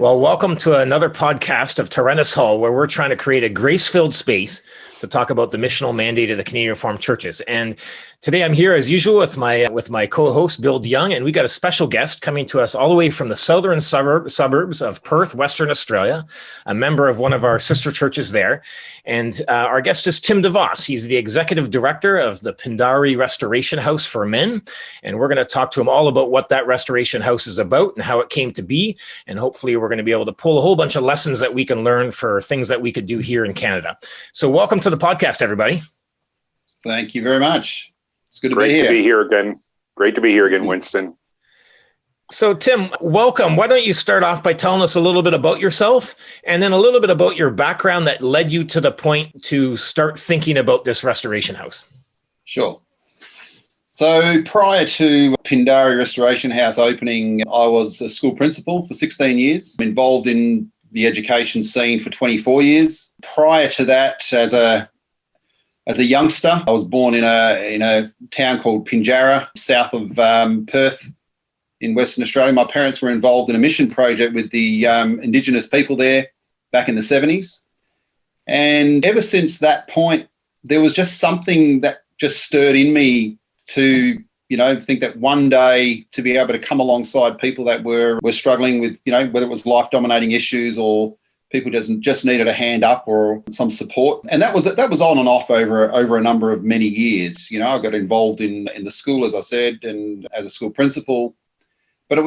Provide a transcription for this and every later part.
Well, welcome to another podcast of Tyrannus Hall, where we're trying to create a grace-filled space to talk about the missional mandate of the Canadian Reformed churches. And today I'm here as usual with my co-host, Bill DeYoung, and we got a special guest coming to us all the way from the southern suburbs of Perth, Western Australia, a member of one of our sister churches there. And our guest is Tim DeVos. He's the executive director of the Pindari Restoration House for Men. And we're going to talk to him all about what that restoration house is about and how it came to be. And hopefully we're going to be able to pull a whole bunch of lessons that we can learn for things that we could do here in Canada. So welcome to the podcast, everybody. Thank you very much. It's good to be here. Great to be here again. Great to be here again, Winston. So Tim, welcome. Why don't you start off by telling us a little bit about yourself and then a little bit about your background that led you to the point to start thinking about this restoration house? Sure. So prior to Pindari Restoration House opening, I was a school principal for 16 years, involved in the education scene for 24 years. Prior to that, as a youngster, I was born in a town called Pindari, south of Perth in Western Australia. My parents were involved in a mission project with the Indigenous people there back in the 70s. And ever since that point, there was just something that just stirred in me to, think that one day to be able to come alongside people that were struggling with, whether it was life-dominating issues or people just needed a hand up or some support. And that was on and off over a number of many years. I got involved in the school, as I said, and as a school principal. But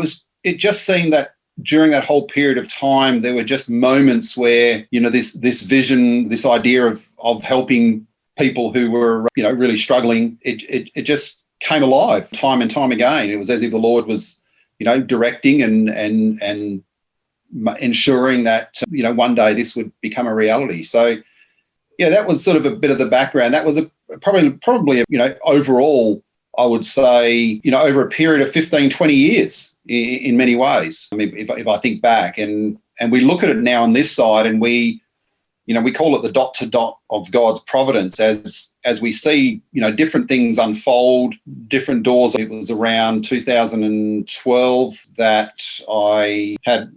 it just seemed that during that whole period of time, there were just moments where, this vision, this idea of helping people who were, really struggling, it just came alive time and time again. It was as if the Lord was, directing and ensuring that, one day this would become a reality. So, yeah, that was sort of a bit of the background. That was probably overall, I would say, over a period of 15, 20 years in many ways. I mean, if I think back and we look at it now on this side and we call it the dot to dot of God's providence as we see, different things unfold, different doors. It was around 2012 that I had,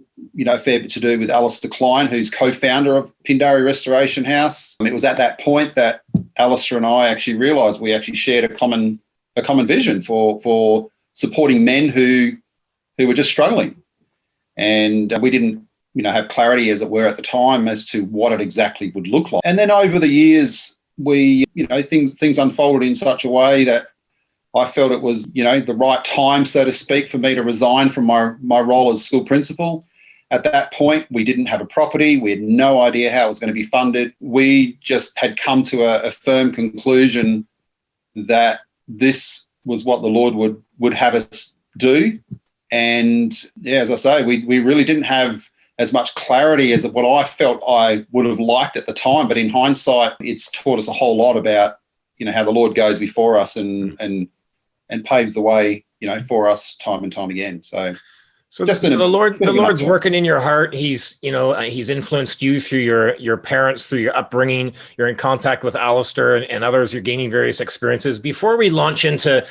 a fair bit to do with Alistair Klein, who's co-founder of Pindari Restoration House. And it was at that point that Alistair and I actually realised we actually shared a common vision for supporting men who were just struggling. And we didn't, have clarity, as it were, at the time as to what it exactly would look like. And then over the years, we, things unfolded in such a way that I felt it was, the right time, so to speak, for me to resign from my role as school principal. At that point, we didn't have a property. We had no idea how it was going to be funded. We just had come to a firm conclusion that this was what the Lord would have us do. And yeah, as I say, we really didn't have as much clarity as what I felt I would have liked at the time. But in hindsight, it's taught us a whole lot about, how the Lord goes before us and paves the way, for us time and time again. So the Lord's working in your heart. He's influenced you through your parents, through your upbringing. You're in contact with Alistair and others. You're gaining various experiences. Before we launch into,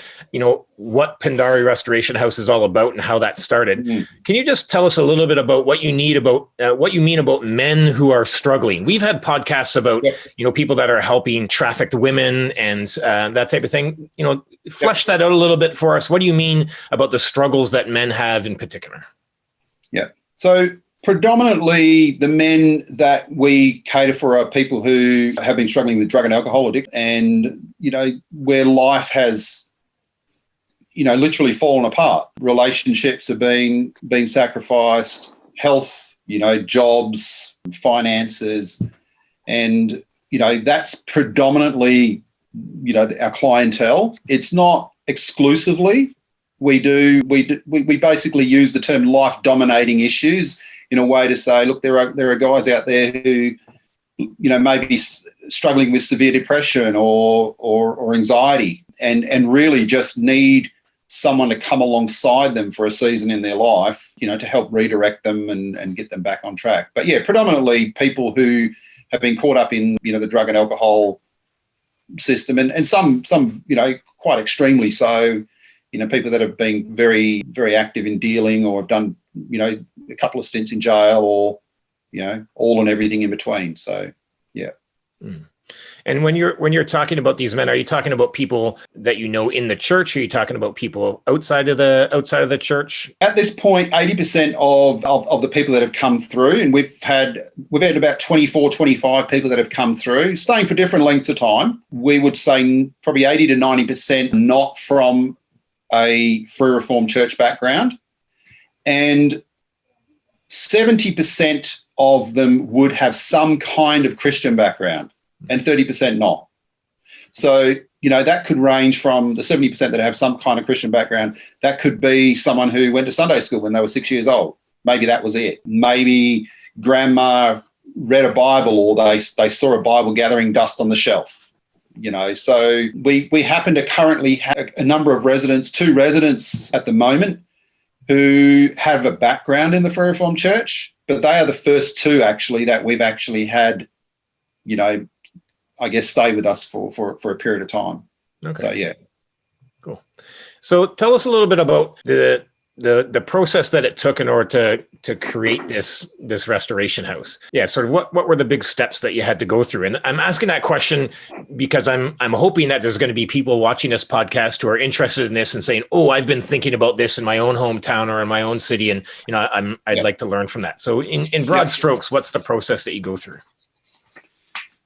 what Pindari Restoration House is all about and how that started, Can you just tell us a little bit about what you mean about men who are struggling? We've had podcasts about, people that are helping trafficked women and that type of thing. Flesh that out a little bit for us. What do you mean about the struggles that men have in particular? Yeah. So predominantly the men that we cater for are people who have been struggling with drug and alcohol addiction and, where life has, literally fallen apart. Relationships have been sacrificed, health, jobs, finances. And, that's predominantly, our clientele. It's not exclusively. We basically use the term life dominating issues in a way to say, look, there are guys out there who, maybe struggling with severe depression or anxiety and really just need someone to come alongside them for a season in their life, to help redirect them and get them back on track. But yeah, predominantly people who have been caught up in, the drug and alcohol system and some, quite extremely so, people that have been very, very active in dealing or have done, a couple of stints in jail, or, all and everything in between. So, yeah. Mm. And when you're talking about these men, are you talking about people that you know in the church? Or are you talking about people outside of the church? At this point, 80% of the people that have come through, and we've had about 24, 25 people that have come through, staying for different lengths of time. We would say probably 80 to 90% not from a free reformed church background, and 70% of them would have some kind of Christian background, and 30% not. So, that could range from the 70% that have some kind of Christian background. That could be someone who went to Sunday school when they were 6 years old. Maybe that was it. Maybe grandma read a Bible, or they saw a Bible gathering dust on the shelf. So we happen to currently have a number of residents, 2 residents at the moment, who have a background in the Free Reformed Church, but they are the first 2 actually that we've actually had, I guess, stay with us for a period of time. Okay. So, yeah. Cool. So tell us a little bit about the process that it took in order to create this restoration house. Yeah, sort of what were the big steps that you had to go through? And I'm asking that question because I'm hoping that there's going to be people watching this podcast who are interested in this and saying, "Oh, I've been thinking about this in my own hometown or in my own city, and I'd like to learn from that." So in broad strokes, what's the process that you go through?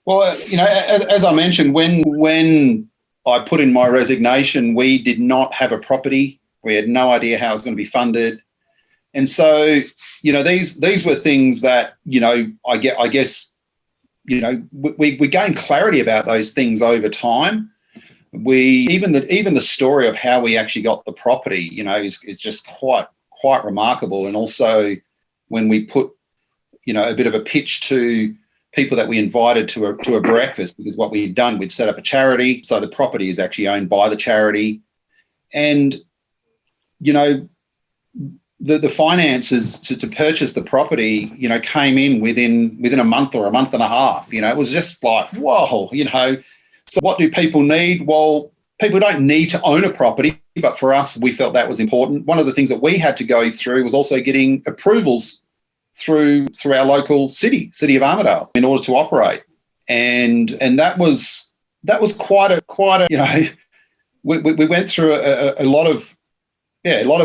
Well, as I mentioned, when I put in my resignation, we did not have a property. We had no idea how it was going to be funded. And so, these were things that, I guess, we gained clarity about those things over time. Even the story of how we actually got the property, is just quite remarkable. And also when we put, a bit of a pitch to people that we invited to a breakfast, because what we'd done, we'd set up a charity. So the property is actually owned by the charity. And, the finances to purchase the property, came in within a month or a month and a half. It was just like, whoa, So what do people need? Well, people don't need to own a property, but for us, we felt that was important. One of the things that we had to go through was also getting approvals through our local city of Armidale, in order to operate. And that was quite a we went through a lot of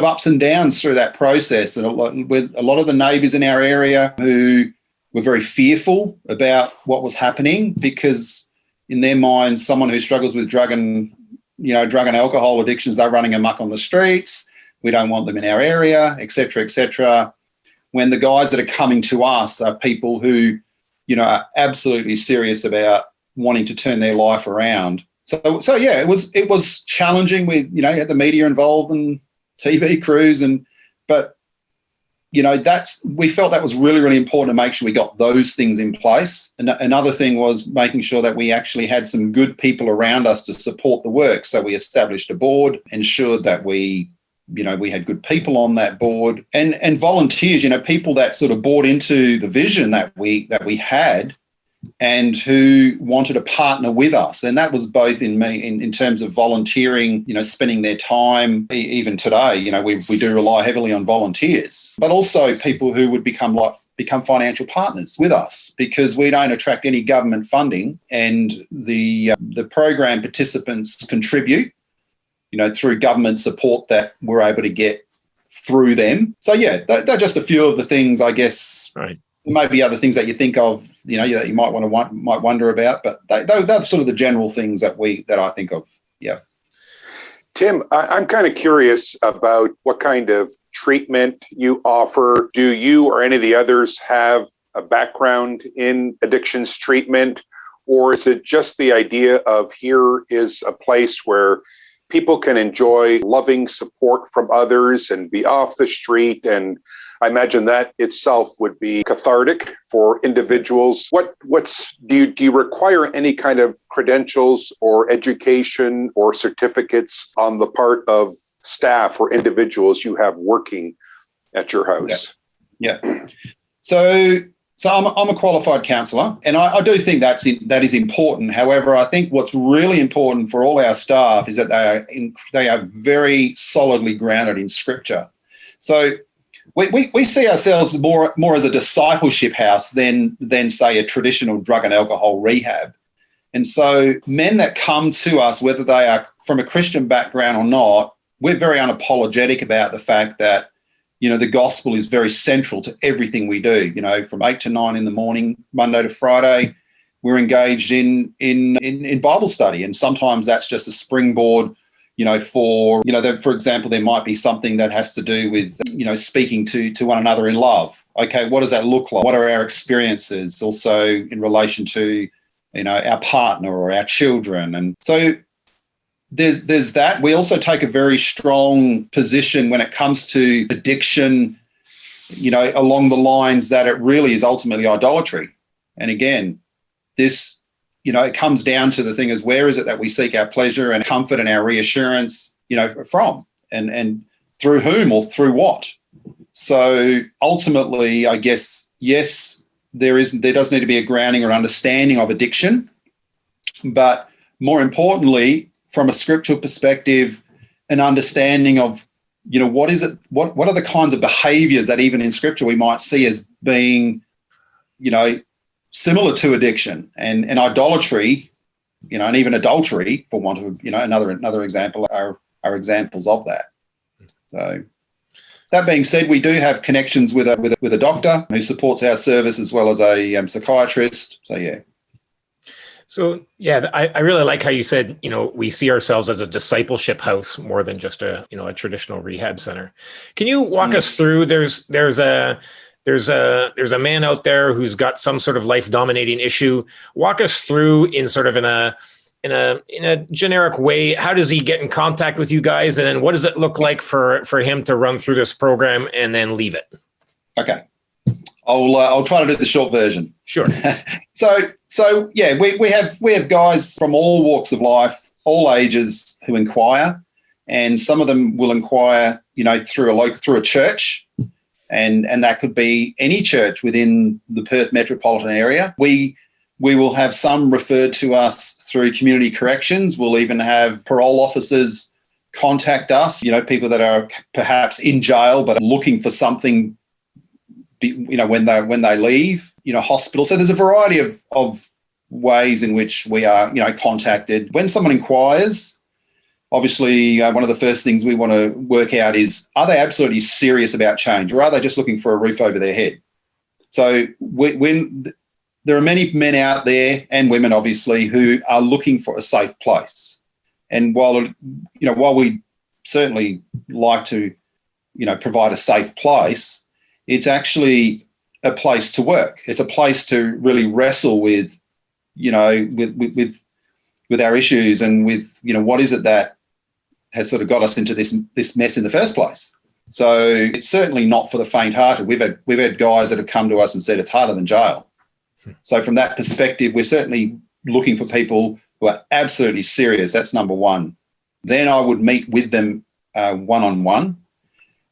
ups and downs through that process, and with a lot of the neighbours in our area who were very fearful about what was happening, because in their minds, someone who struggles with drug and alcohol addictions, they're running amok on the streets. We don't want them in our area, et cetera, et cetera. When the guys that are coming to us are people who, are absolutely serious about wanting to turn their life around. So yeah, it was challenging with, you had the media involved and TV crews, but we felt that was really, really important to make sure we got those things in place. And another thing was making sure that we actually had some good people around us to support the work. So we established a board, ensured that we had good people on that board, and volunteers, people that sort of bought into the vision that we had, and who wanted to partner with us. And that was both in terms of volunteering, spending their time. Even today, we do rely heavily on volunteers, but also people who would become financial partners with us, because we don't attract any government funding, and the program participants contribute, through government support that we're able to get through them. So yeah, they're just a few of the things, I guess. Right. There may be other things that you think of, that you might wonder about, but they're sort of the general things that I think of. Yeah. Tim, I'm kind of curious about what kind of treatment you offer. Do you or any of the others have a background in addictions treatment, or is it just the idea of here is a place where people can enjoy loving support from others and be off the street? And I imagine that itself would be cathartic for individuals. Do you require any kind of credentials or education or certificates on the part of staff or individuals you have working at your house? Yeah. So I'm a qualified counsellor, and I do think that is important. However, I think what's really important for all our staff is that they are very solidly grounded in Scripture. So we see ourselves more as a discipleship house than say a traditional drug and alcohol rehab. And so men that come to us, whether they are from a Christian background or not, we're very unapologetic about the fact that, the gospel is very central to everything we do. From 8 to 9 in the morning, Monday to Friday, we're engaged in Bible study. And sometimes that's just a springboard, for example, there might be something that has to do with, speaking to one another in love. Okay, what does that look like? What are our experiences also in relation to, our partner or our children? And so there's that. We also take a very strong position when it comes to addiction, along the lines that it really is ultimately idolatry. And again, this, it comes down to the thing is, where is it that we seek our pleasure and comfort and our reassurance, from, and through whom or through what? So ultimately, I guess, yes, there does need to be a grounding or understanding of addiction, but more importantly, from a scriptural perspective, an understanding of, what is it? What are the kinds of behaviours that even in scripture we might see as being, similar to addiction and idolatry, and even adultery, for want of another example, are examples of that. So that being said, we do have connections with a doctor who supports our service as well as a psychiatrist. So yeah. So yeah, I really like how you said, we see ourselves as a discipleship house more than just a traditional rehab center. Can you walk us through? There's a man out there who's got some sort of life dominating issue. Walk us through in a generic way. How does he get in contact with you guys? And then what does it look like for him to run through this program and then leave it? Okay. I'll try to do the short version. Sure. So yeah, we have guys from all walks of life, all ages who inquire, and some of them will inquire, through a church. And that could be any church within the Perth metropolitan area. We will have some referred to us through community corrections. We'll even have parole officers contact us, people that are perhaps in jail but are looking for something, when they leave, hospital. So there's a variety of ways in which we are, contacted. When someone inquires, obviously, one of the first things we want to work out is, are they absolutely serious about change, or are they just looking for a roof over their head? So when there are many men out there, and women obviously, who are looking for a safe place. And while we certainly like to, provide a safe place, it's actually a place to work. It's a place to really wrestle with, with our issues and with, what is it that has sort of got us into this mess in the first place. So it's certainly not for the faint-hearted. We've had guys that have come to us and said it's harder than jail. So from that perspective, we're certainly looking for people who are absolutely serious. That's number one. Then I would meet with them one-on-one,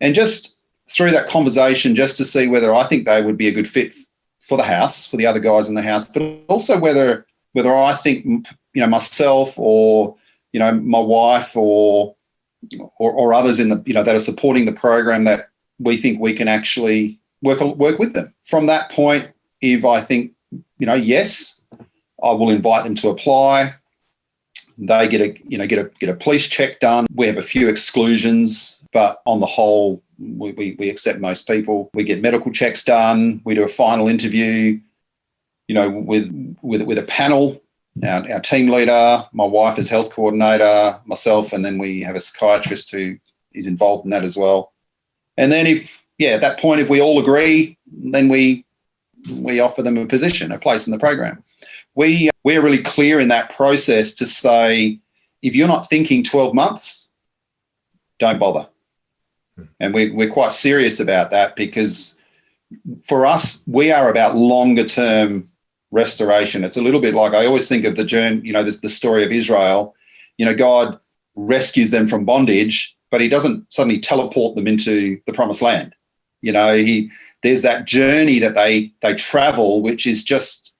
and just through that conversation, just to see whether I think they would be a good fit for the house, for the other guys in the house, but also whether I think, myself or, my wife or others in the, that are supporting the program, that we think we can actually work with them. From that point, if I think, yes, I will invite them to apply. They get a police check done. We have a few exclusions, but on the whole, we accept most people. We get medical checks done. We do a final interview, with a panel. Our team leader, my wife is health coordinator, myself, and then we have a psychiatrist who is involved in that as well. And then at that point, if we all agree, then we offer them a position, a place in the program. We're really clear in that process to say, if you're not thinking 12 months, don't bother. And we're quite serious about that, because for us, we are about longer term restoration. It's a little bit like, I always think of the journey, the story of Israel. God rescues them from bondage, but he doesn't suddenly teleport them into the promised land. There's that journey that they travel, which is just,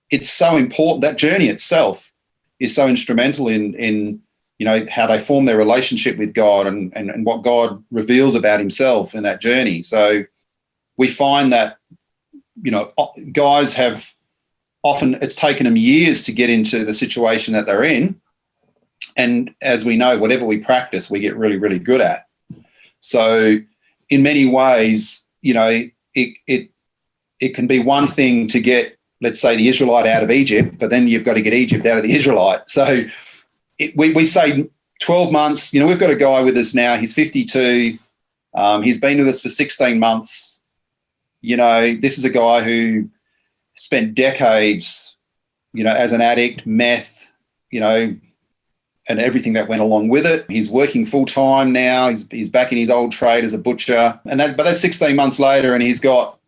it's so important. That journey itself is so instrumental in how they form their relationship with God and what God reveals about himself in that journey. So we find that, guys have often, it's taken them years to get into the situation that they're in. And as we know, whatever we practice, we get really, really good at. So in many ways, it can be one thing to get, let's say, the Israelite out of Egypt, but then you've got to get Egypt out of the Israelite. So we say 12 months. We've got a guy with us now. He's 52. He's been with us for 16 months. This is a guy who spent decades, as an addict, meth, and everything that went along with it. He's working full time now. He's back in his old trade as a butcher. But that's 16 months later, and he's got,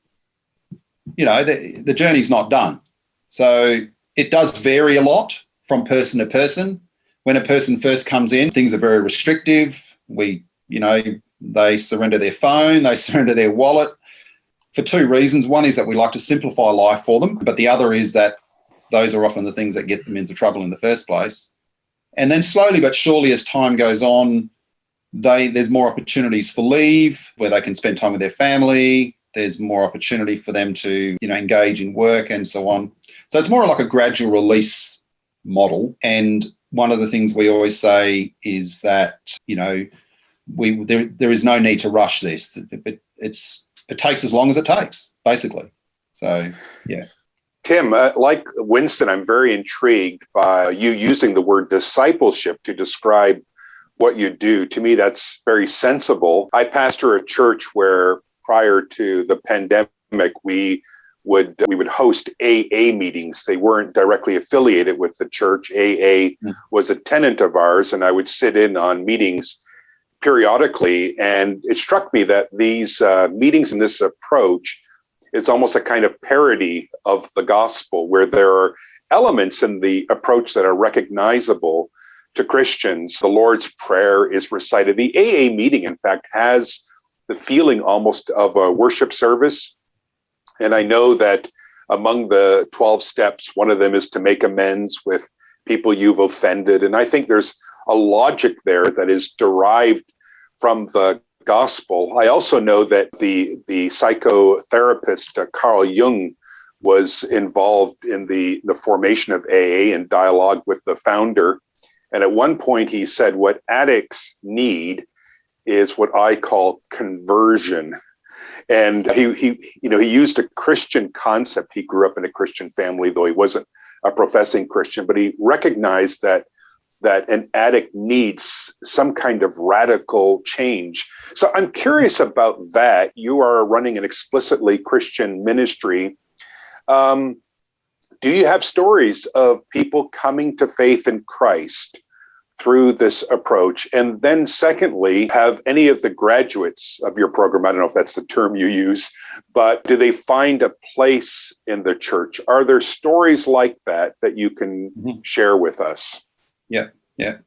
the journey's not done. So it does vary a lot from person to person. When a person first comes in, things are very restrictive. They surrender their phone, they surrender their wallet for two reasons. One is that we like to simplify life for them, but the other is that those are often the things that get them into trouble in the first place. And then slowly but surely, as time goes on, there's more opportunities for leave where they can spend time with their family. There's more opportunity for them to, engage in work and so on. So it's more like a gradual release model. And one of the things we always say is that, there is no need to rush this. It takes as long as it takes, basically. So, yeah. Tim, like Winston, I'm very intrigued by you using the word discipleship to describe what you do. To me, that's very sensible. I pastor a church where prior to the pandemic, we would host AA meetings. They weren't directly affiliated with the church. AA was a tenant of ours, and I would sit in on meetings periodically. And it struck me that these meetings and this approach is almost a kind of parody of the gospel, where there are elements in the approach that are recognizable to Christians. The Lord's Prayer is recited. The AA meeting, in fact, has the feeling almost of a worship service. And I know that among the 12 steps, one of them is to make amends with people you've offended. And I think there's a logic there that is derived from the gospel. I also know that the psychotherapist Carl Jung was involved in the formation of AA and dialogue with the founder. And at one point he said, what addicts need is what I call conversion. And he used a Christian concept. He grew up in a Christian family, though he wasn't a professing Christian, but he recognized that an addict needs some kind of radical change. So I'm curious about that. You are running an explicitly Christian ministry. Do you have stories of people coming to faith in Christ through this approach? And then secondly, have any of the graduates of your program, I don't know if that's the term you use, but do they find a place in the church? Are there stories like that you can share with us? Yeah.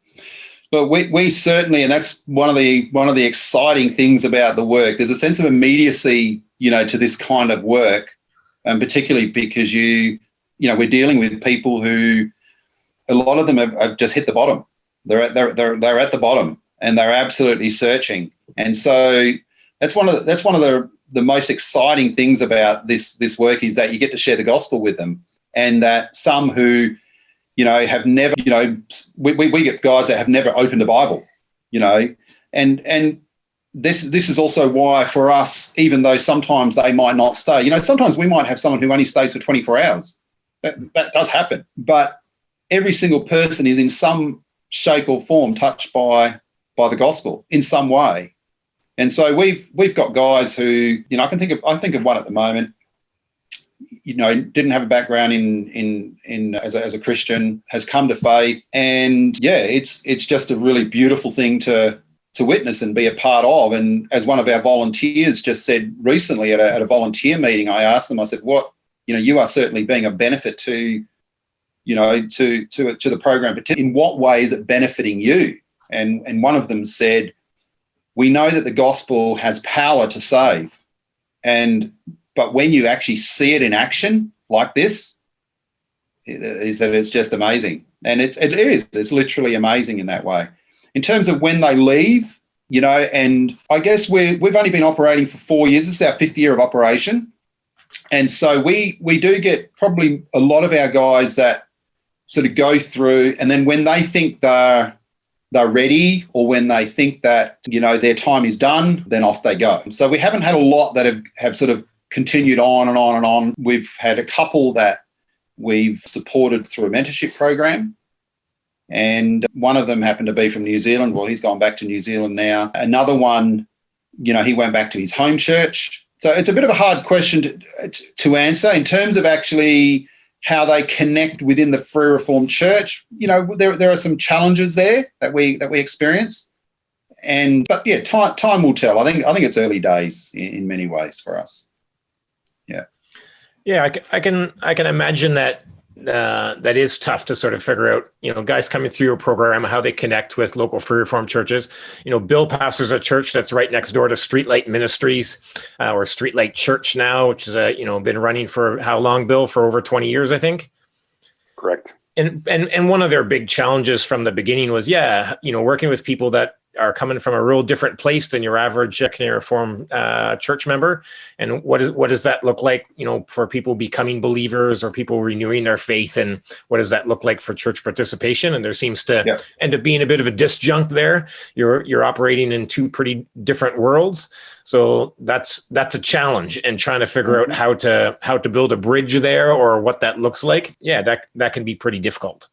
Well, we certainly, and that's one of the exciting things about the work. There's a sense of immediacy, to this kind of work, and particularly because we're dealing with people who, a lot of them have just hit the bottom. They're at the bottom, and they're absolutely searching. And so that's one of the most exciting things about this work is that you get to share the gospel with them, and that some who have never, we get guys that have never opened a Bible, and this is also why for us, even though sometimes they might not stay, sometimes we might have someone who only stays for 24 hours. That does happen. But every single person is in some shape or form touched by the gospel in some way. And so we've got guys who, I think of one at the moment, didn't have a background in as a Christian, has come to faith, and it's just a really beautiful thing to witness and be a part of. And as one of our volunteers just said recently at a volunteer meeting, I asked them, I said, "What you are certainly being a benefit to the program. In what way is it benefiting you?" And one of them said, "We know that the gospel has power to save, but when you actually see it in action like this, is that it's just amazing. And it's literally amazing in that way. In terms of when they leave, and I guess we've only been operating for 4 years. This is our 5th year of operation. And so we do get probably a lot of our guys that sort of go through, and then when they think they're ready, or when they think that, their time is done, then off they go. So we haven't had a lot that have sort of continued on and on and on. We've had a couple that we've supported through a mentorship program. And one of them happened to be from New Zealand. Well, he's gone back to New Zealand now. Another one, he went back to his home church. So it's a bit of a hard question to answer in terms of actually how they connect within the Free Reformed Church. There are some challenges there that we experience. But yeah, time will tell. I think it's early days in many ways for us. Yeah. Yeah, I can imagine that that is tough to sort of figure out, guys coming through your program, how they connect with local Free Reformed churches. Bill pastors a church that's right next door to Streetlight Ministries, or Streetlight Church now, which is been running for how long, Bill? For over 20 years, I think. Correct. And one of their big challenges from the beginning was, working with people that are coming from a real different place than your average Canadian Reformed church member. And what does that look like, for people becoming believers or people renewing their faith? And what does that look like for church participation? And there seems to end up being a bit of a disjunct there. You're operating in two pretty different worlds. So that's a challenge, and trying to figure out how to build a bridge there, or what that looks like. Yeah, that can be pretty difficult.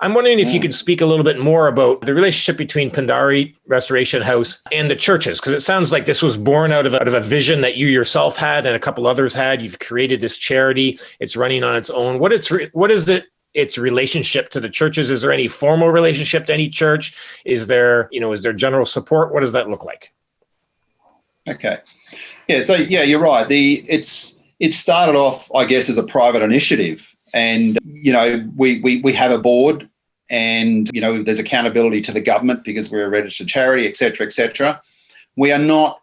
I'm wondering if you could speak a little bit more about the relationship between Pindari Restoration House and the churches, because it sounds like this was born out of a vision that you yourself had and a couple others had. You've created this charity. It's running on its own. What is its relationship to the churches? Is there any formal relationship to any church? Is there general support? What does that look like? Okay. Yeah. So you're right. It started off, I guess, as a private initiative, and we have a board. And, there's accountability to the government because we're a registered charity, et cetera, et cetera. We are not,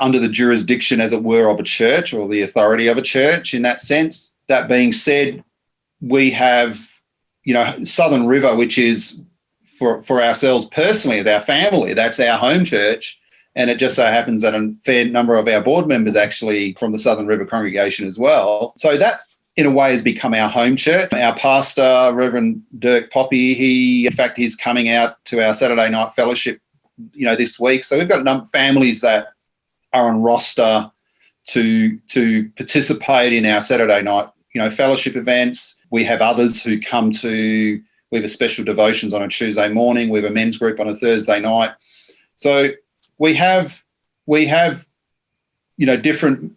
under the jurisdiction, as it were, of a church or the authority of a church in that sense. That being said, we have, Southern River, which is for ourselves personally as our family, that's our home church. And it just so happens that a fair number of our board members actually from the Southern River congregation as well. So that, in a way, has become our home church. Our pastor, Reverend Dirk Poppy, he's coming out to our Saturday night fellowship, this week. So we've got families that are on roster to participate in our Saturday night, fellowship events. We have others who come we have a special devotions on a Tuesday morning. We have a men's group on a Thursday night. So we have different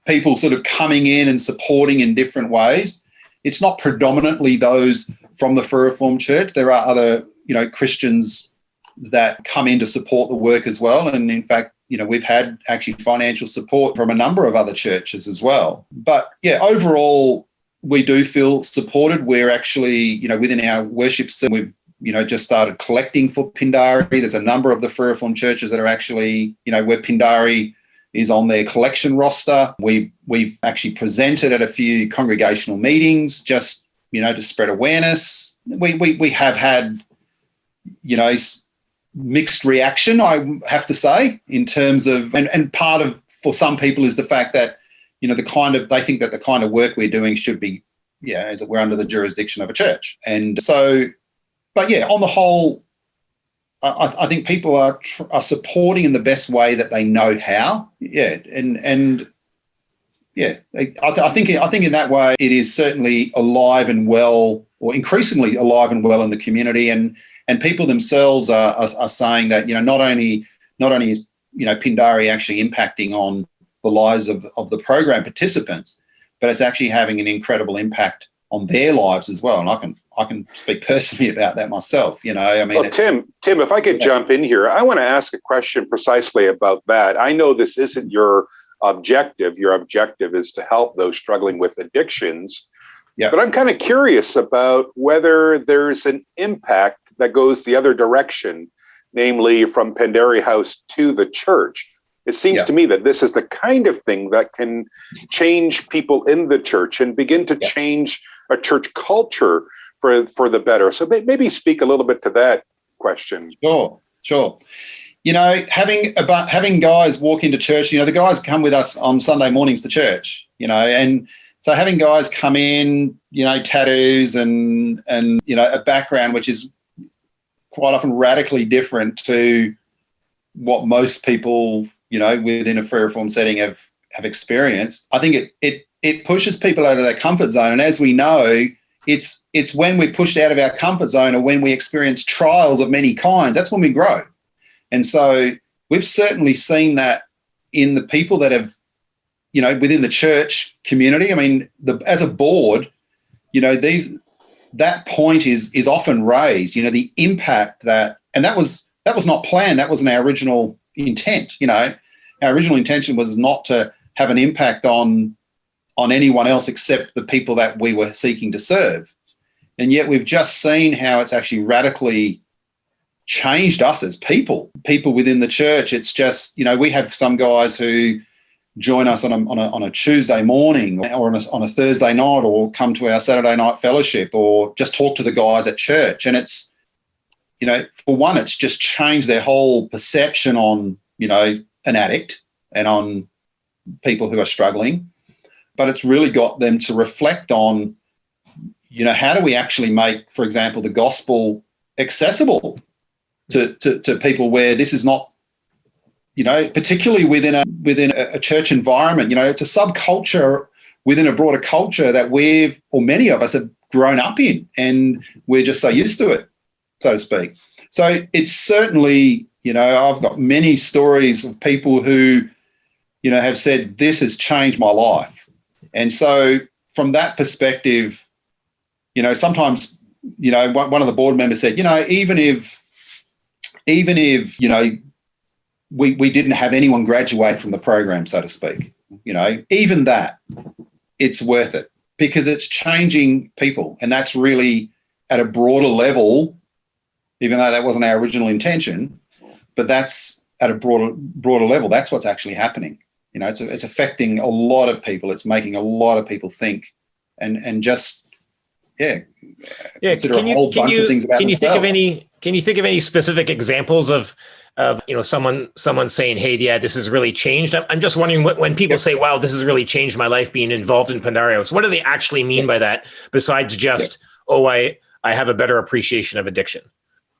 people sort of coming in and supporting in different ways. It's not predominantly those from the Free Reformed Church. There are other, Christians that come in to support the work as well. And in fact, we've had actually financial support from a number of other churches as well. But yeah, overall, we do feel supported. We're actually, within our worship scene, we've just started collecting for Pindari. There's a number of the Free Reformed churches that are actually, where Pindari is on their collection roster. We've actually presented at a few congregational meetings just, to spread awareness. We have had, mixed reaction, I have to say, in terms of, and part of, for some people, is the fact that, they think that the kind of work we're doing should be, as it were, under the jurisdiction of a church. And so, but yeah, on the whole, I think people are supporting in the best way that they know how. Yeah, and yeah, I think in that way it is certainly alive and well, or increasingly alive and well in the community, and people themselves are saying that not only is Pindari actually impacting on the lives of the program participants, but it's actually having an incredible impact on their lives as well. And I can speak personally about that myself. Well, Tim, if I could jump in here, I want to ask a question precisely about that. I know this isn't your objective. Your objective is to help those struggling with addictions. Yeah. But I'm kind of curious about whether there's an impact that goes the other direction, namely from Pindari House to the church. It seems to me that this is the kind of thing that can change people in the church and begin to change a church culture for the better. So maybe speak a little bit to that question. Sure. Having guys walk into church, the guys come with us on Sunday mornings to church, and so having guys come in, tattoos and a background which is quite often radically different to what most people, within a free reform setting have experienced. I think it pushes people out of their comfort zone. And as we know, it's when we're pushed out of our comfort zone or when we experience trials of many kinds, that's when we grow. And so we've certainly seen that in the people that have, within the church community. I mean, as a board, that point is often raised, the impact and that was not planned. That wasn't our original intent. Our original intention was not to have an impact on anyone else except the people that we were seeking to serve. And yet we've just seen how it's actually radically changed us as people within the church. It's just, we have some guys who join us on a Tuesday morning or on a Thursday night, or come to our Saturday night fellowship, or just talk to the guys at church. And it's, for one, it's just changed their whole perception on, an addict and on people who are struggling. But it's really got them to reflect on, how do we actually make, for example, the gospel accessible to people where this is not, particularly within a church environment. It's a subculture within a broader culture that many of us have grown up in, and we're just so used to it, so to speak. So it's certainly, I've got many stories of people who, have said, this has changed my life. And so from that perspective, sometimes, one of the board members said, even if we didn't have anyone graduate from the program, so to speak, even that, it's worth it, because it's changing people. And that's really at a broader level, even though that wasn't our original intention, but that's at a broader level. That's what's actually happening. It's affecting a lot of people. It's making a lot of people think and just, consider a whole bunch of things about themselves. Can you think of any specific examples of someone saying, hey, yeah, this has really changed? I'm just wondering, when people say, wow, this has really changed my life being involved in Pindari House, what do they actually mean by that, besides just, I have a better appreciation of addiction?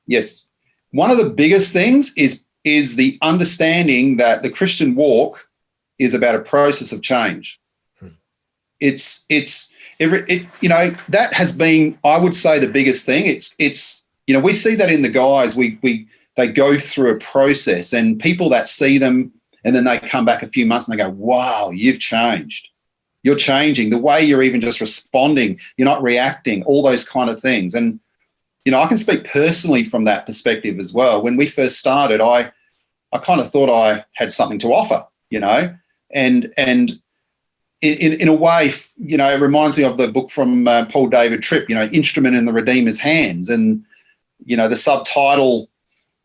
Yes. One of the biggest things is the understanding that the Christian walk is about a process of change. That has been, I would say, the biggest thing. It's we see that in the guys. They go through a process, and people that see them and then they come back a few months and they go, wow, you've changed. You're changing. The way you're even just responding, you're not reacting, all those kind of things. And, I can speak personally from that perspective as well. When we first started, I kind of thought I had something to offer, and in a way, it reminds me of the book from Paul David Tripp, Instrument in the Redeemer's Hands. And, the subtitle,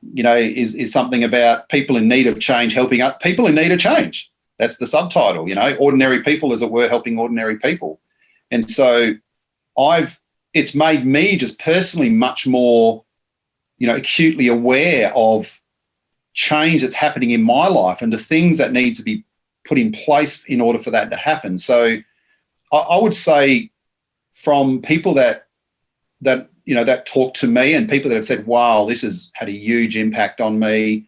is something about people in need of change, helping up people in need of change. That's the subtitle, ordinary people, as it were, helping ordinary people. And so it's made me just personally much more, acutely aware of change that's happening in my life and the things that need to be put in place in order for that to happen. So I would say, from people that talk to me, and people that have said, wow, this has had a huge impact on me.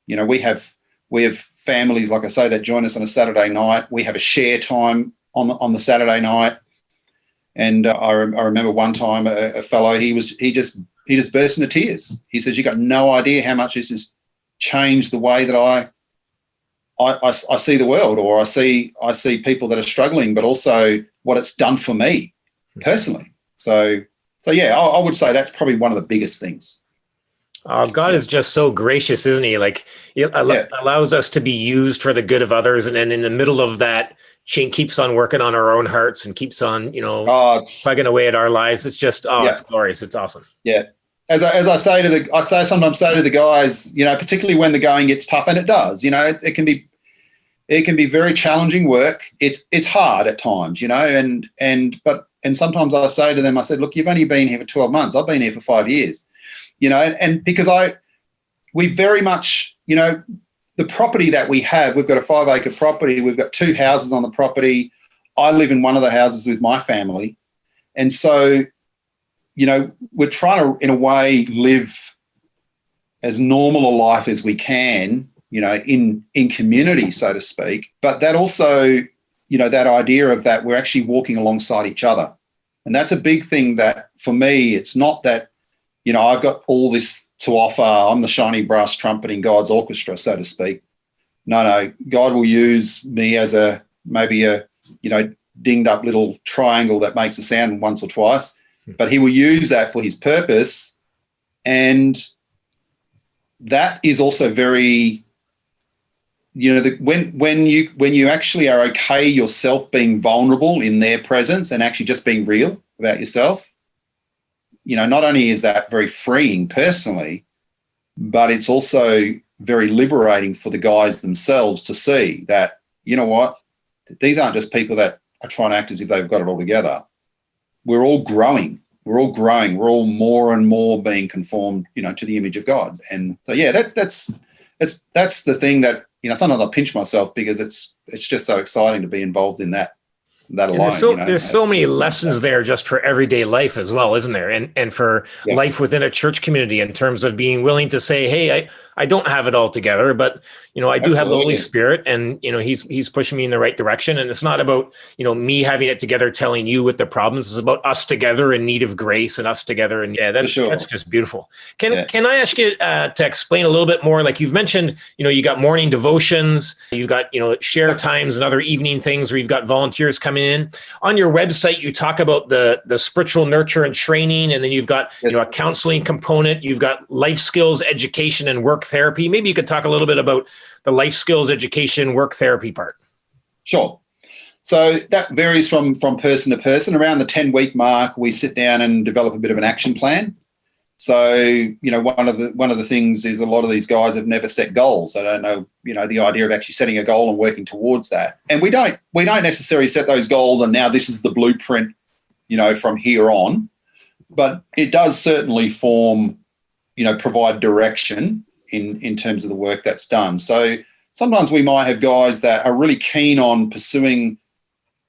We have families, like I say, that join us on a Saturday night. We have a share time on the Saturday night. And I remember one time a fellow, he just burst into tears. He says, you got no idea how much this has changed the way that I see the world, or I see people that are struggling, but also what it's done for me personally. So yeah, I would say that's probably one of the biggest things. God is just so gracious, isn't he? Like, it allows us to be used for the good of others. And then in the middle of that, Shane keeps on working on our own hearts and keeps on, plugging away at our lives. It's just, it's glorious. It's awesome. Yeah. As I sometimes say to the guys, particularly when the going gets tough, and it does, it can be very challenging work. It's hard at times, but And sometimes I say to them, I said, look, you've only been here for 12 months. I've been here for 5 years, and because we very much, the property that we have, we've got a 5-acre property. We've got 2 houses on the property. I live in one of the houses with my family. And so, we're trying to, in a way, live as normal a life as we can, in community, so to speak. But that also, that idea of that we're actually walking alongside each other. And that's a big thing that, for me, it's not that, I've got all this to offer. I'm the shiny brass trumpet in God's orchestra, so to speak. No, God will use me as maybe a dinged up little triangle that makes a sound once or twice, but he will use that for his purpose. And that is also very, when you actually are okay yourself being vulnerable in their presence and actually just being real about yourself, not only is that very freeing personally, but it's also very liberating for the guys themselves to see that, these aren't just people that are trying to act as if they've got it all together. We're all growing. We're all growing. We're all more and more being conformed, to the image of God. And so, that's the thing that, sometimes I pinch myself because it's just so exciting to be involved in that alone. There's so many lessons there just for everyday life as well, isn't there? And for life within a church community, in terms of being willing to say, hey, I don't have it all together, but I do have the Holy Spirit, and he's pushing me in the right direction. And it's not about me having it together, telling you what the problems. It's about us together in need of grace, and us together. And that's just beautiful. Can I ask you to explain a little bit more? Like you've mentioned, you got morning devotions, you've got share times and other evening things where you've got volunteers coming in. On your website, you talk about the spiritual nurture and training, and then you've got a counseling component. You've got life skills education and work therapy. Maybe you could talk a little bit about the life skills education work therapy part. Sure. So that varies from person to person. Around the 10-week mark, we sit down and develop a bit of an action plan. So, one of the things is a lot of these guys have never set goals. They don't know, the idea of actually setting a goal and working towards that. And we don't necessarily set those goals and now this is the blueprint, from here on. But it does certainly form, provide direction in terms of the work that's done. So sometimes we might have guys that are really keen on pursuing,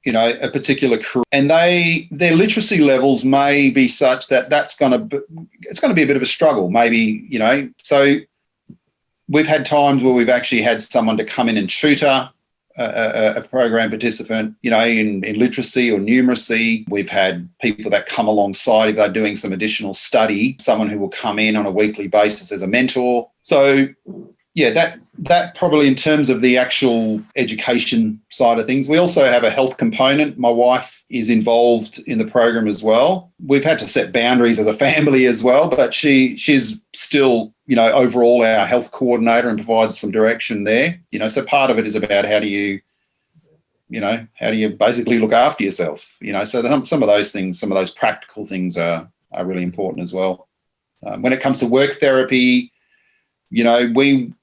a particular career, and their literacy levels may be such that it's going to be a bit of a struggle, maybe, So we've had times where we've actually had someone to come in and tutor a program participant, in literacy or numeracy. We've had people that come alongside if they're doing some additional study, someone who will come in on a weekly basis as a mentor. So, that probably in terms of the actual education side of things. We also have a health component. My wife is involved in the program as well. We've had to set boundaries as a family as well, but she's still, overall our health coordinator and provides some direction there. So part of it is about how do you basically look after yourself, so some of those things, some of those practical things are really important as well. When it comes to work therapy, we,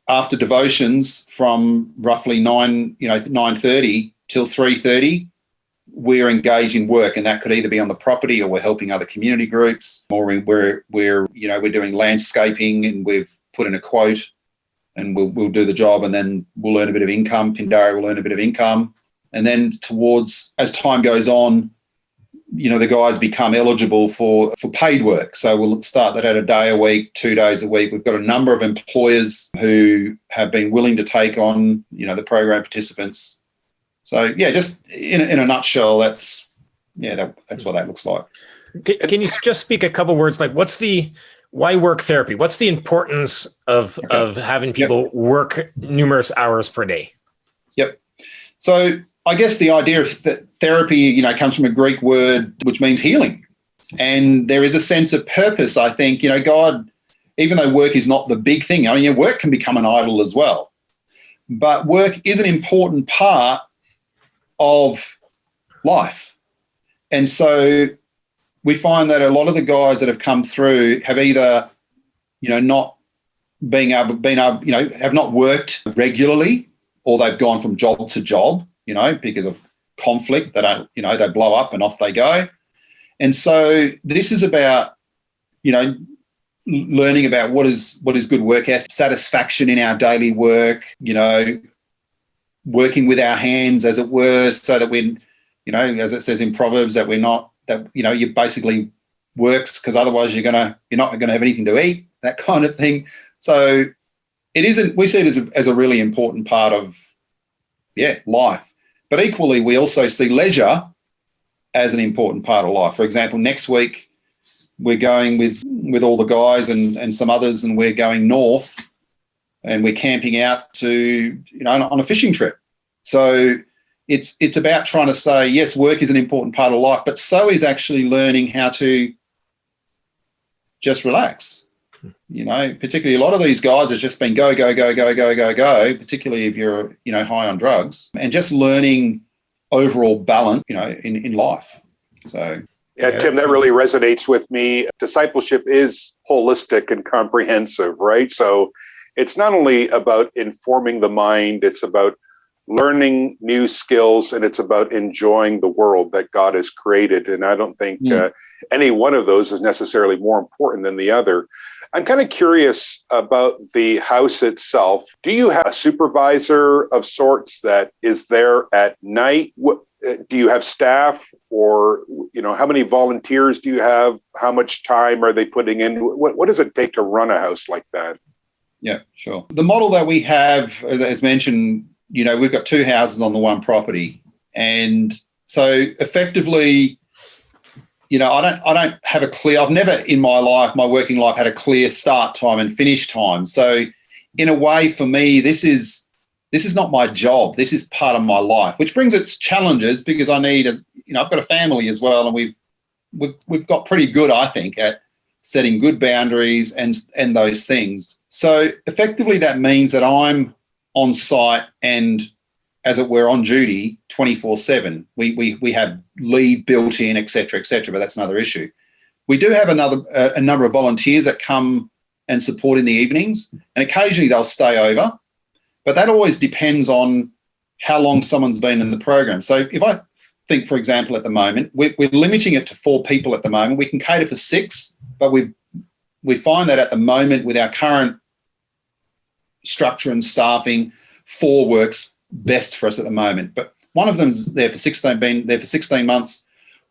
after devotions from roughly 9:30 till 3:30, we're engaged in work, and that could either be on the property or we're helping other community groups, or we're doing landscaping and we've put in a quote and we'll do the job, and then we'll earn a bit of income. Pindari will earn a bit of income, and then as time goes on, the guys become eligible for paid work. So we'll start that at a day a week, 2 days a week. We've got a number of employers who have been willing to take on, the program participants. So, just in a nutshell, that's what that looks like. Can you just speak a couple words, like why work therapy? What's the importance of having people work numerous hours per day? Yep. So I guess the idea of therapy, comes from a Greek word which means healing. And there is a sense of purpose, I think. God, even though work is not the big thing, work can become an idol as well. But work is an important part of life. And so we find that a lot of the guys that have come through have either, not have not worked regularly, or they've gone from job to job, because of conflict. They don't, they blow up and off they go. And so this is about, learning about what is good work ethic, satisfaction in our daily work, working with our hands, as it were, so that when, as it says in Proverbs, that we're not, that, you basically works because otherwise you're not going to have anything to eat, that kind of thing. So we see it as a really important part of, life. But equally, we also see leisure as an important part of life. For example, next week, we're going with all the guys and some others, and we're going north, and we're camping out to, on a fishing trip. So it's about trying to say, yes, work is an important part of life, but so is actually learning how to just relax. Particularly a lot of these guys have just been go, go, go, go, go, go, go, particularly if you're, high on drugs, and just learning overall balance, in life. So. Yeah, Tim, that really resonates with me. Discipleship is holistic and comprehensive, right? So it's not only about informing the mind, it's about learning new skills, and it's about enjoying the world that God has created. And I don't think any one of those is necessarily more important than the other. I'm kind of curious about the house itself. Do you have a supervisor of sorts that is there at night? Do you have staff, or, how many volunteers do you have? How much time are they putting in? What does it take to run a house like that? Yeah, sure. The model that we have, as mentioned, we've got two houses on the one property. And so effectively, I don't have a clear, I've never in my working life, had a clear start time and finish time. So in a way, for me, this is not my job. This is part of my life, which brings its challenges, because I need, I've got a family as well, and we've got pretty good, I think, at setting good boundaries and those things. So effectively, that means that I'm on site and, as it were, on duty 24/7. We have leave built in, et cetera, but that's another issue. We do have a number of volunteers that come and support in the evenings, and occasionally they'll stay over. But that always depends on how long someone's been in the program. So if I think, for example, at the moment, we're limiting it to 4 people at the moment. We can cater for 6, but we find that at the moment, with our current structure and staffing, 4 works best for us at the moment. But one of them's been there for 16 months.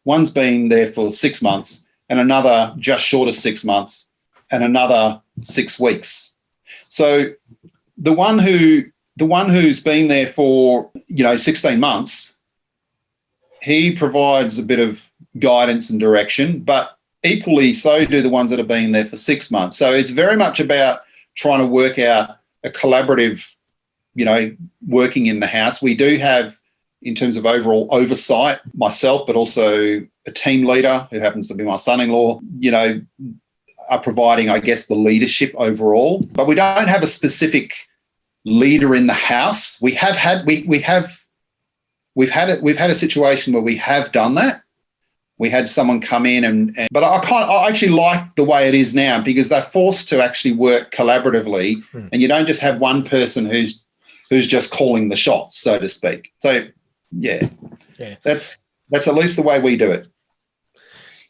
One's been there for 6 months, and another just short of 6 months, and another 6 weeks. So the one who's been there for 16 months, he provides a bit of guidance and direction, but equally so do the ones that have been there for 6 months. So it's very much about trying to work out a collaborative, working in the house. We do have, in terms of overall oversight, myself, but also a team leader who happens to be my son-in-law, are providing, I guess, the leadership overall. But we don't have a specific leader in the house. We've had a situation where we have done that. We had someone come in but I actually like the way it is now, because they're forced to actually work collaboratively, and you don't just have one person who's just calling the shots, so to speak. So yeah. That's at least the way we do it.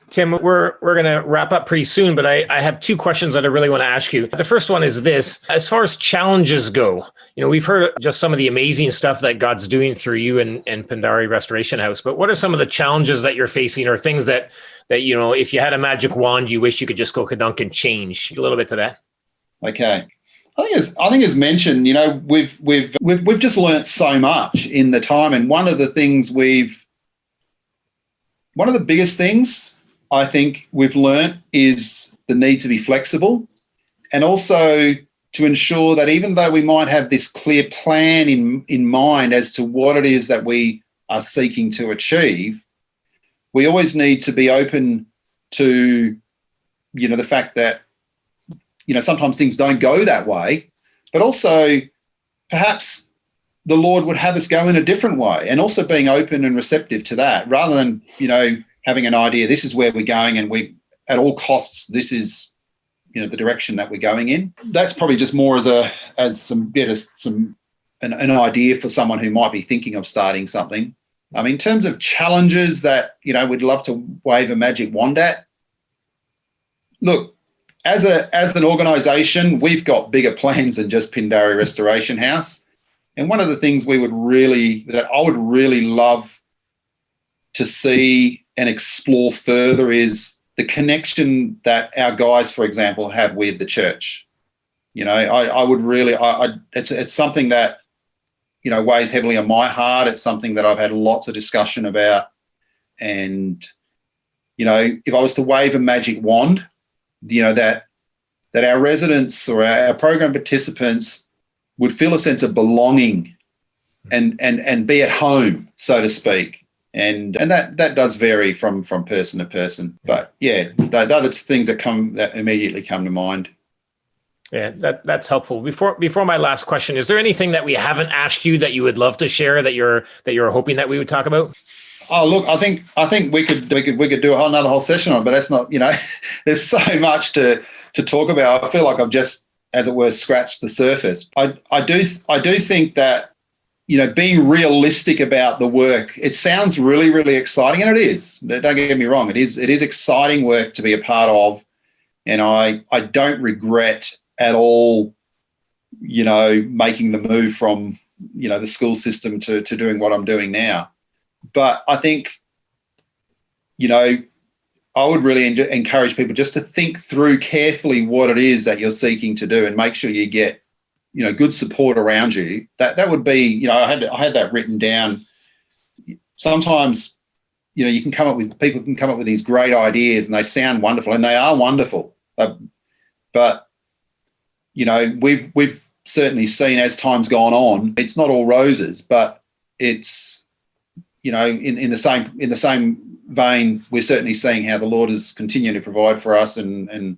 Tim, we're going to wrap up pretty soon, but I have 2 questions that I really want to ask you. The first one is this: as far as challenges go, we've heard just some of the amazing stuff that God's doing through you and Pindari Restoration House, but what are some of the challenges that you're facing, or things that if you had a magic wand, you wish you could just go kadunk and change? A little bit to that. Okay. I think as mentioned, we've just learnt so much in the time, and one of the biggest things I think we've learnt is the need to be flexible, and also to ensure that even though we might have this clear plan in mind as to what it is that we are seeking to achieve, we always need to be open to, the fact that, sometimes things don't go that way, but also perhaps the Lord would have us go in a different way, and also being open and receptive to that, rather than, having an idea, this is where we're going, and we, at all costs, this is, the direction that we're going in. That's probably just more as an idea for someone who might be thinking of starting something. In terms of challenges that, we'd love to wave a magic wand at, look, as an organisation, we've got bigger plans than just Pindari Restoration House. And one of the things I would really love to see and explore further is the connection that our guys, for example, have with the church. It's something that, weighs heavily on my heart. It's something that I've had lots of discussion about. And, if I was to wave a magic wand, that our residents or our program participants would feel a sense of belonging and be at home, so to speak. And that does vary from person to person. But yeah, those are things that immediately come to mind. Yeah, that's helpful. Before my last question, is there anything that we haven't asked you that you would love to share that you're hoping that we would talk about? Oh, look, I think we could do another whole session on it, but that's not, there's so much to talk about. I feel like I've just, as it were, scratched the surface. I do think that, being realistic about the work, it sounds really, really exciting, and it is. Don't get me wrong, it is exciting work to be a part of, and I don't regret at all, making the move from, the school system to doing what I'm doing now. But I think, I would really encourage people just to think through carefully what it is that you're seeking to do, and make sure you get, good support around you. That would be, I had that written down. Sometimes, people can come up with these great ideas, and they sound wonderful, and they are wonderful. But we've certainly seen, as time's gone on, it's not all roses, but it's, in the same vein, we're certainly seeing how the Lord is continuing to provide for us and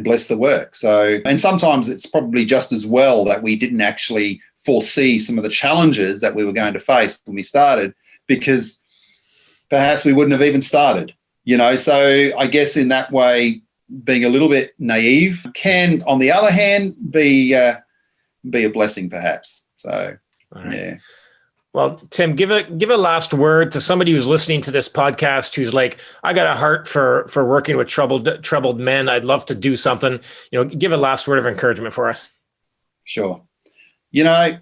bless the work. So, and sometimes it's probably just as well that we didn't actually foresee some of the challenges that we were going to face when we started, because perhaps we wouldn't have even started, So I guess in that way, being a little bit naive can, on the other hand, be a blessing, perhaps. So, right. Yeah. Well, Tim, give a last word to somebody who's listening to this podcast who's like, I got a heart for working with troubled men. I'd love to do something. Give a last word of encouragement for us. Sure. I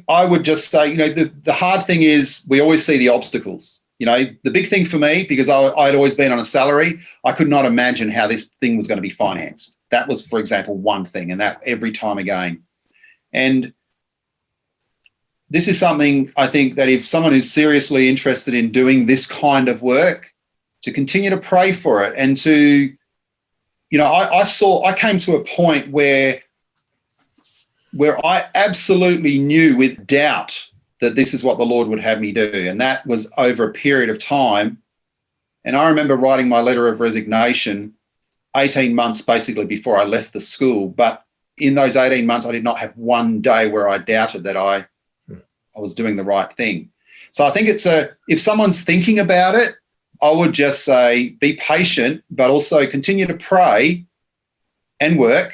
would just say, the hard thing is we always see the obstacles. The big thing for me, because I'd always been on a salary, I could not imagine how this thing was going to be financed. That was, for example, one thing, and that every time again. And this is something I think that if someone is seriously interested in doing this kind of work, to continue to pray for it, and to, I came to a point where I absolutely knew with doubt that this is what the Lord would have me do. And that was over a period of time. And I remember writing my letter of resignation 18 months basically before I left the school. But in those 18 months, I did not have one day where I doubted that I was doing the right thing. So I think if someone's thinking about it, I would just say be patient, but also continue to pray and work.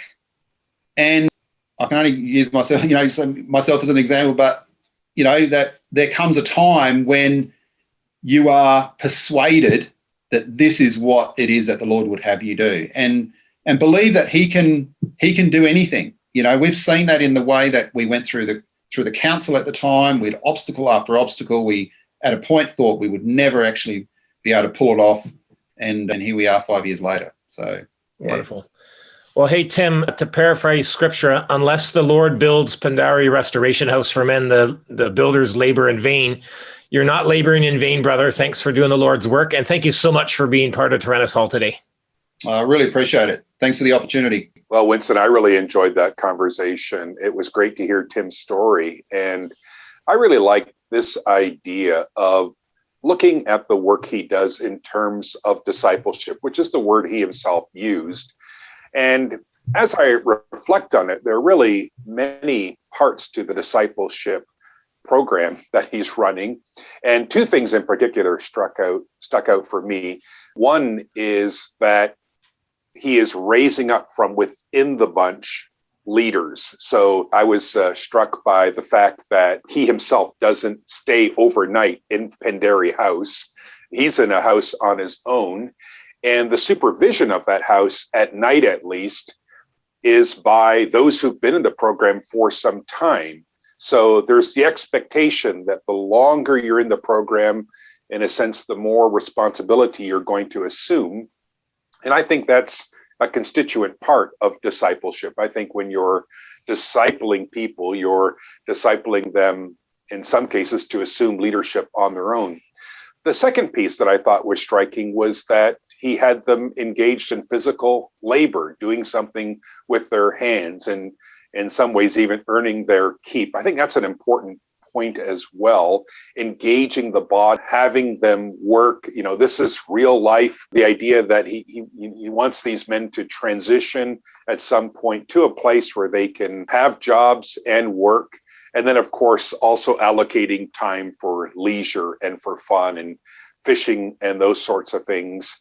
And I can only use myself, myself as an example, but that there comes a time when you are persuaded that this is what it is that the Lord would have you do, and believe that He can do anything. We've seen that in the way that we went through the council at the time. We had obstacle after obstacle. We at a point thought we would never actually be able to pull it off, and here we are 5 years later. So yeah. Wonderful. Well, hey, Tim, to paraphrase scripture, unless the Lord builds Pindari Restoration House for men, the builders labor in vain. You're not laboring in vain, brother. Thanks for doing the Lord's work. And thank you so much for being part of Tyrannus Hall today. I really appreciate it. Thanks for the opportunity. Well, Winston, I really enjoyed that conversation. It was great to hear Tim's story. And I really like this idea of looking at the work he does in terms of discipleship, which is the word he himself used. And as I reflect on it, there are really many parts to the discipleship program that he's running. And two things in particular stuck out for me. One is that he is raising up from within the bunch leaders. So I was struck by the fact that he himself doesn't stay overnight in Pindari House. He's in a house on his own. And the supervision of that house, at night at least, is by those who've been in the program for some time. So there's the expectation that the longer you're in the program, in a sense, the more responsibility you're going to assume. And I think that's a constituent part of discipleship. I think when you're discipling people, you're discipling them, in some cases, to assume leadership on their own. The second piece that I thought was striking was that he had them engaged in physical labor, doing something with their hands, and in some ways even earning their keep. I think that's an important point as well, engaging the body, having them work. This is real life. The idea that he wants these men to transition at some point to a place where they can have jobs and work. And then, of course, also allocating time for leisure and for fun and fishing and those sorts of things.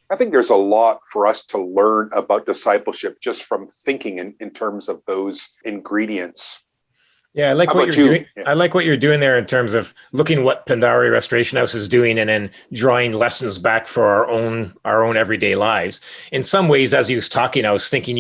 I think there's a lot for us to learn about discipleship just from thinking in terms of those ingredients. Yeah, I like what you're doing. Yeah. I like what you're doing there in terms of looking what Pindari Restoration House is doing and then drawing lessons back for our own everyday lives. In some ways, as he was talking, I was thinking,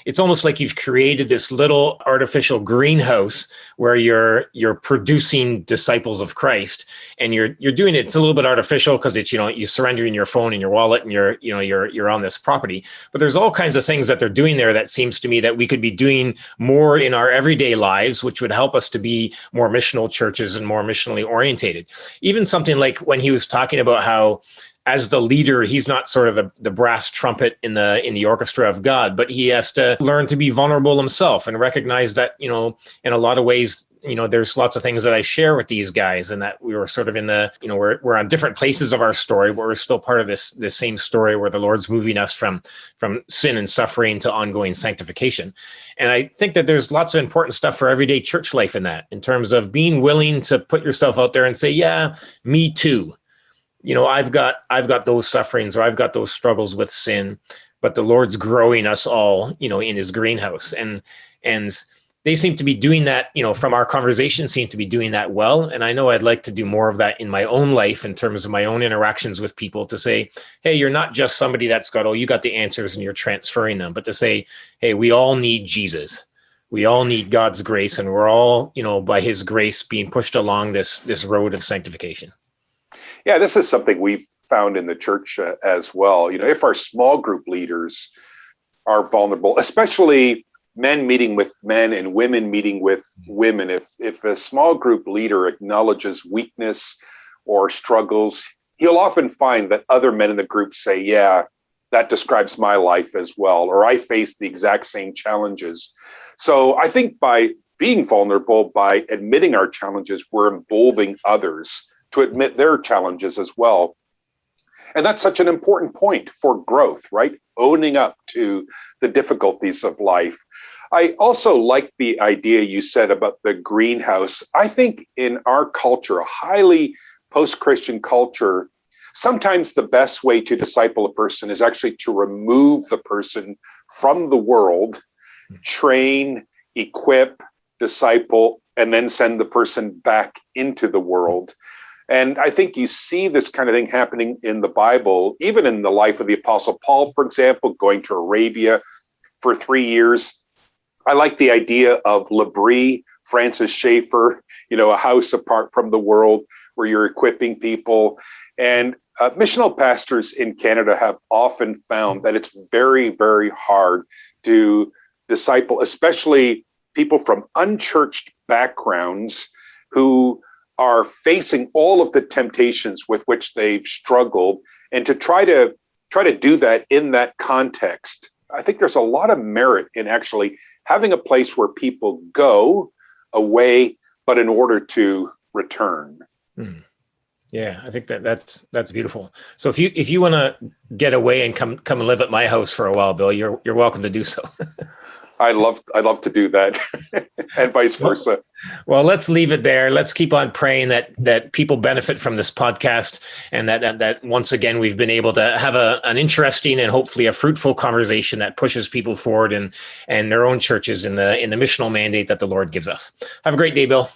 it's almost like you've created this little artificial greenhouse where you're producing disciples of Christ, and you're doing it. It's a little bit artificial because it's you surrendering your phone and your wallet, and you're on this property. But there's all kinds of things that they're doing there that seems to me that we could be doing more in our everyday lives, which would help us to be more missional churches and more missionally orientated. Even something like when he was talking about how, as the leader, he's not sort of the brass trumpet in the orchestra of God, but he has to learn to be vulnerable himself and recognize that, in a lot of ways, there's lots of things that I share with these guys, and that we were sort of in the, we're on different places of our story, but we're still part of this same story where the Lord's moving us from sin and suffering to ongoing sanctification. And I think that there's lots of important stuff for everyday church life in that, in terms of being willing to put yourself out there and say, yeah, me too. I've got those sufferings, or I've got those struggles with sin, but the Lord's growing us all, in his greenhouse. And they seem to be doing that, from our conversation, seem to be doing that well. And I know I'd like to do more of that in my own life, in terms of my own interactions with people, to say, hey, you're not just somebody that's got, you got the answers and you're transferring them, but to say, hey, we all need Jesus. We all need God's grace, and we're all, by his grace, being pushed along this road of sanctification. Yeah, this is something we've found in the church as well. If our small group leaders are vulnerable, especially men meeting with men and women meeting with women, if a small group leader acknowledges weakness or struggles, he'll often find that other men in the group say, yeah, that describes my life as well, or I face the exact same challenges. So I think by being vulnerable, by admitting our challenges, we're emboldening others to admit their challenges as well. And that's such an important point for growth, right? Owning up to the difficulties of life. I also like the idea you said about the greenhouse. I think in our culture, a highly post-Christian culture, sometimes the best way to disciple a person is actually to remove the person from the world, train, equip, disciple, and then send the person back into the world. And I think you see this kind of thing happening in the Bible, even in the life of the Apostle Paul, for example, going to Arabia for 3 years. I like the idea of L'Abri, Francis Schaeffer, a house apart from the world where you're equipping people. And missional pastors in Canada have often found that it's very, very hard to disciple, especially people from unchurched backgrounds who are facing all of the temptations with which they've struggled, and to try to do that in that context. I think there's a lot of merit in actually having a place where people go away, but in order to return. Mm. Yeah, I think that's beautiful. So if you want to get away and come and live at my house for a while, Bill, you're welcome to do so. I'd love to do that, and vice versa. Well, let's leave it there. Let's keep on praying that people benefit from this podcast, and that once again we've been able to have an interesting and hopefully a fruitful conversation that pushes people forward and their own churches in the missional mandate that the Lord gives us. Have a great day, Bill.